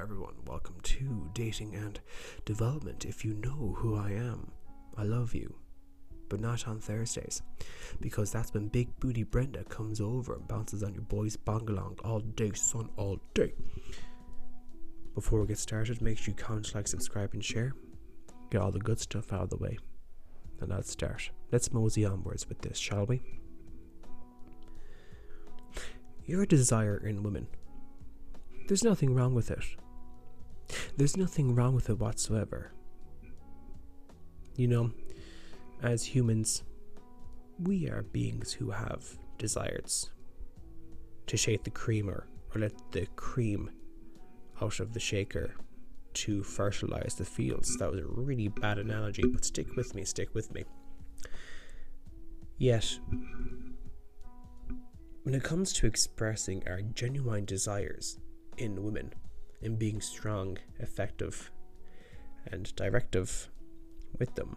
everyone, welcome to Dating and Development. If you know who I am, I love you, but not on Thursdays, because that's when Big Booty Brenda comes over and bounces on your boy's bongalong all day, son, all day. Before we get started, make sure you comment, like, subscribe and share. Get all the good stuff out of the way, and let's start. Let's mosey onwards with this, shall we? Your desire in women. There's nothing wrong with it. There's nothing wrong with it whatsoever. You know, as humans, we are beings who have desires to shake the creamer or let the cream out of the shaker to fertilize the fields. That was a really bad analogy, but stick with me. Yet, when it comes to expressing our genuine desires in women, in being strong, effective, and directive with them,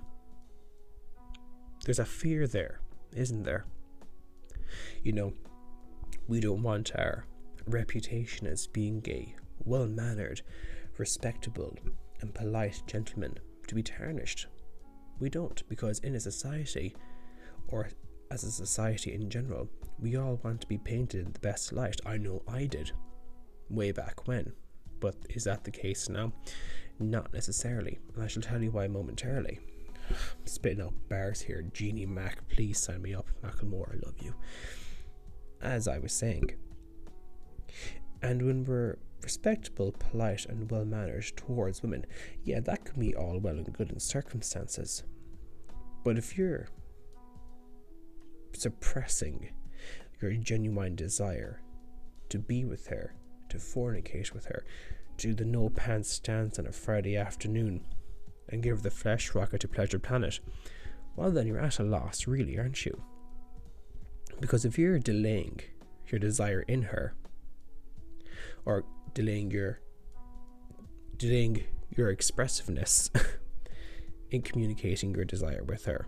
there's a fear there, isn't there? You know, we don't want our reputation as being a well-mannered, respectable, and polite gentleman to be tarnished. We don't, because in a society, or as a society in general, we all want to be painted in the best light. I know I did way back when, but is that the case now? Not necessarily, and I shall tell you why momentarily. I'm spitting out bars here. Jeannie Mac, please sign me up. Macklemore, I love you. As I was saying, and when we're respectable, polite, and well-mannered towards women, yeah, that can be all well and good in circumstances, but if you're suppressing your genuine desire to be with her, to fornicate with her, to do the no pants stance on a Friday afternoon and give her the flesh rocket to Pleasure Planet, well then you're at a loss, really, aren't you? Because if you're delaying your desire in her, or delaying your expressiveness in communicating your desire with her,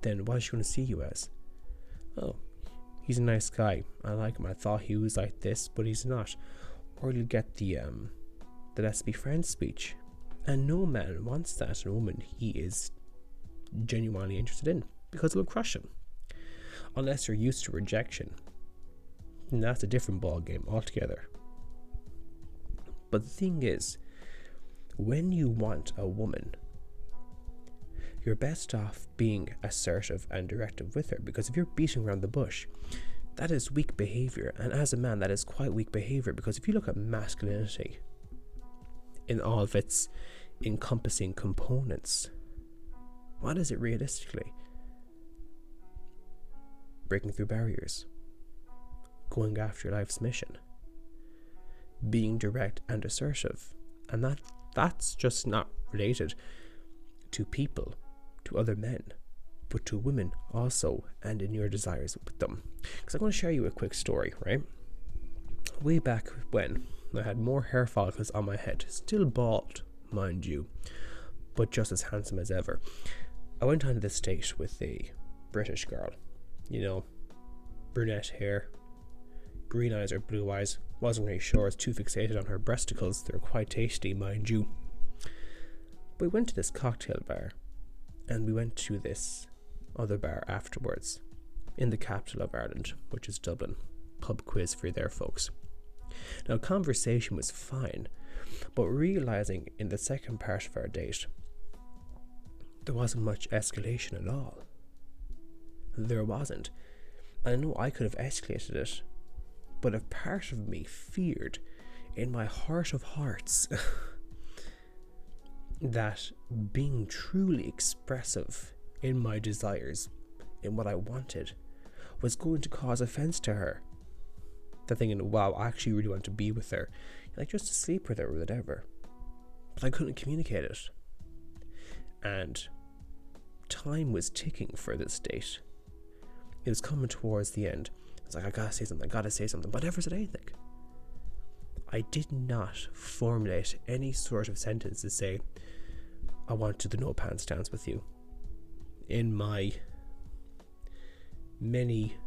then what is she going to see you as? Oh, he's a nice guy, I like him, I thought he was like this, but he's not. Or you'll get the let's be friends speech, and no man wants that in a woman he is genuinely interested in, because it'll crush him, unless you're used to rejection, and that's a different ball game altogether. But the thing is, when you want a woman, you're best off being assertive and directive with her, because if you're beating around the bush, that is weak behavior, and as a man that is quite weak behavior, because if you look at masculinity in all of its encompassing components, what is it realistically? Breaking through barriers, going after your life's mission, being direct and assertive, and that's just not related to people, to other men, but to women also, and in your desires with them. Because I'm going to share you a quick story, right? Way back when I had more hair follicles on my head, still bald, mind you, but just as handsome as ever. I went on this date with a British girl, you know, brunette hair, green eyes or blue eyes, wasn't really sure, I was too fixated on her breasticles, they're quite tasty, mind you. But we went to this cocktail bar, and we went to this other bar afterwards, in the capital of Ireland, which is Dublin. Pub quiz for you there, folks. Now, conversation was fine, but realizing in the second part of our date, there wasn't much escalation at all. There wasn't. I know I could have escalated it, but a part of me feared, in my heart of hearts, that being truly expressive in my desires, in what I wanted, was going to cause offense to her. That thinking, wow, I actually really want to be with her, like just to sleep with her or whatever. But I couldn't communicate it. And time was ticking for this date. It was coming towards the end. I was like, I gotta say something, but I never said anything. I did not formulate any sort of sentence to say, I want to do the no pants dance with you. In my many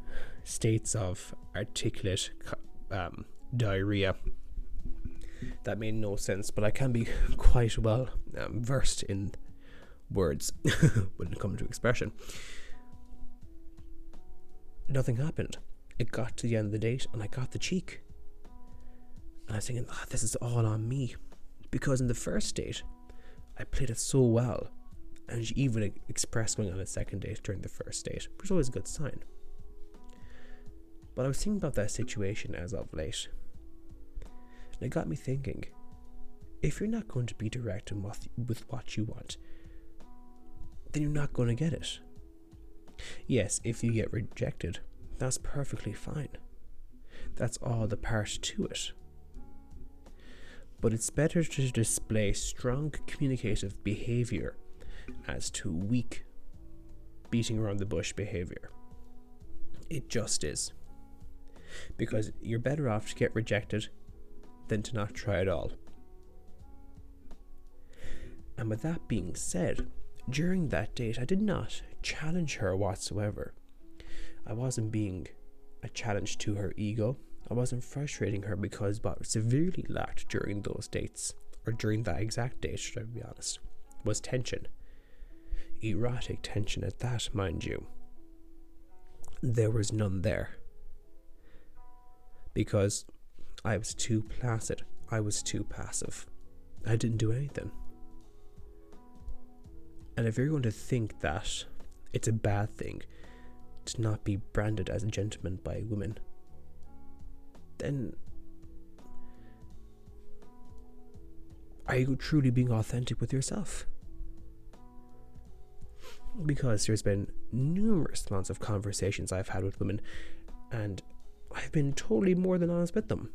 states of articulate diarrhea, That made no sense, but I can be quite well versed in words when it comes to expression. Nothing happened. It got to the end of the date and I got the cheek. And I was thinking, this is all on me. Because in the first date, I played it so well. And she even expressed going on a second date during the first date, which was always a good sign. But I was thinking about that situation as of late. And it got me thinking, if you're not going to be direct with what you want, then you're not going to get it. Yes, if you get rejected, that's perfectly fine. That's all the part to it. But it's better to display strong communicative behavior as to weak beating around the bush behavior. It just is. Because you're better off to get rejected than to not try at all. And with that being said, during that date, I did not challenge her whatsoever. I wasn't being a challenge to her ego. I wasn't frustrating her, because what severely lacked during those dates, or during that exact date, should I be honest, was tension. Erotic tension at that, mind you. There was none there. Because I was too placid. I was too passive. I didn't do anything. And if you're going to think that it's a bad thing to not be branded as a gentleman by women, then are you truly being authentic with yourself? Because there's been numerous amounts of conversations I've had with women, and I've been totally more than honest with them.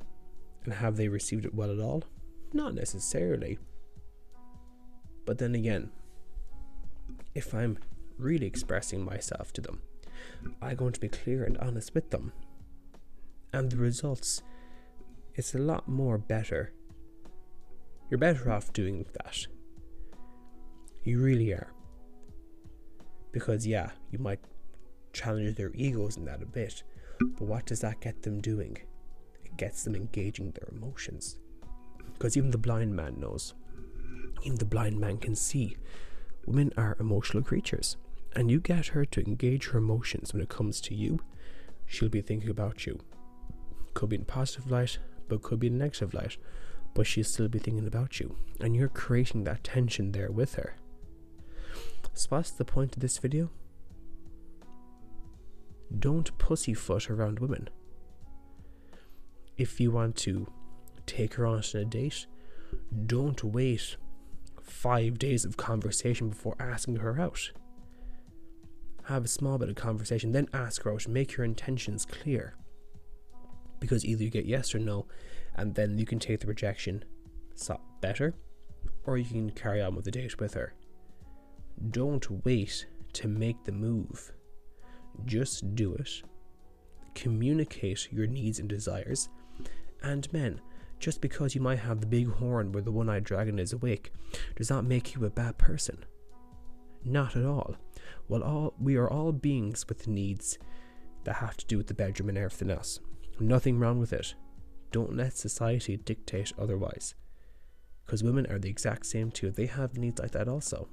And have they received it well at all? Not necessarily. But then again, if I'm really expressing myself to them, I'm going to be clear and honest with them. And the results, it's a lot more better. You're better off doing that. You really are. Because yeah, you might challenge their egos in that a bit, but what does that get them doing? It gets them engaging their emotions. Because even the blind man knows. Even the blind man can see. Women are emotional creatures. And you get her to engage her emotions when it comes to you, she'll be thinking about you. Could be in a positive light, but could be in a negative light. But she'll still be thinking about you. And you're creating that tension there with her. So what's the point of this video? Don't pussyfoot around women. If you want to take her on a date, don't wait 5 days of conversation before asking her out. Have a small bit of conversation, then ask her out. Make your intentions clear. Because either you get yes or no, and then you can take the rejection better, or you can carry on with the date with her. Don't wait to make the move. Just do it. Communicate your needs and desires. And men, just because you might have the big horn where the one-eyed dragon is awake, does not make you a bad person. Not at all. Well, we are all beings with needs that have to do with the bedroom and everything else. Nothing wrong with it. Don't let society dictate otherwise. Because women are the exact same too. They have needs like that also.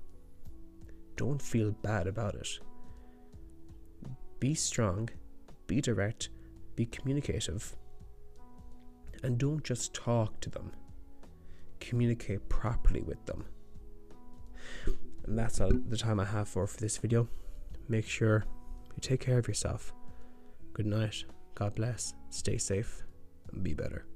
Don't feel bad about it. Be strong, be direct, be communicative, and don't just talk to them. Communicate properly with them. And that's all the time I have for this video. Make sure you take care of yourself. Good night, God bless, stay safe, and be better.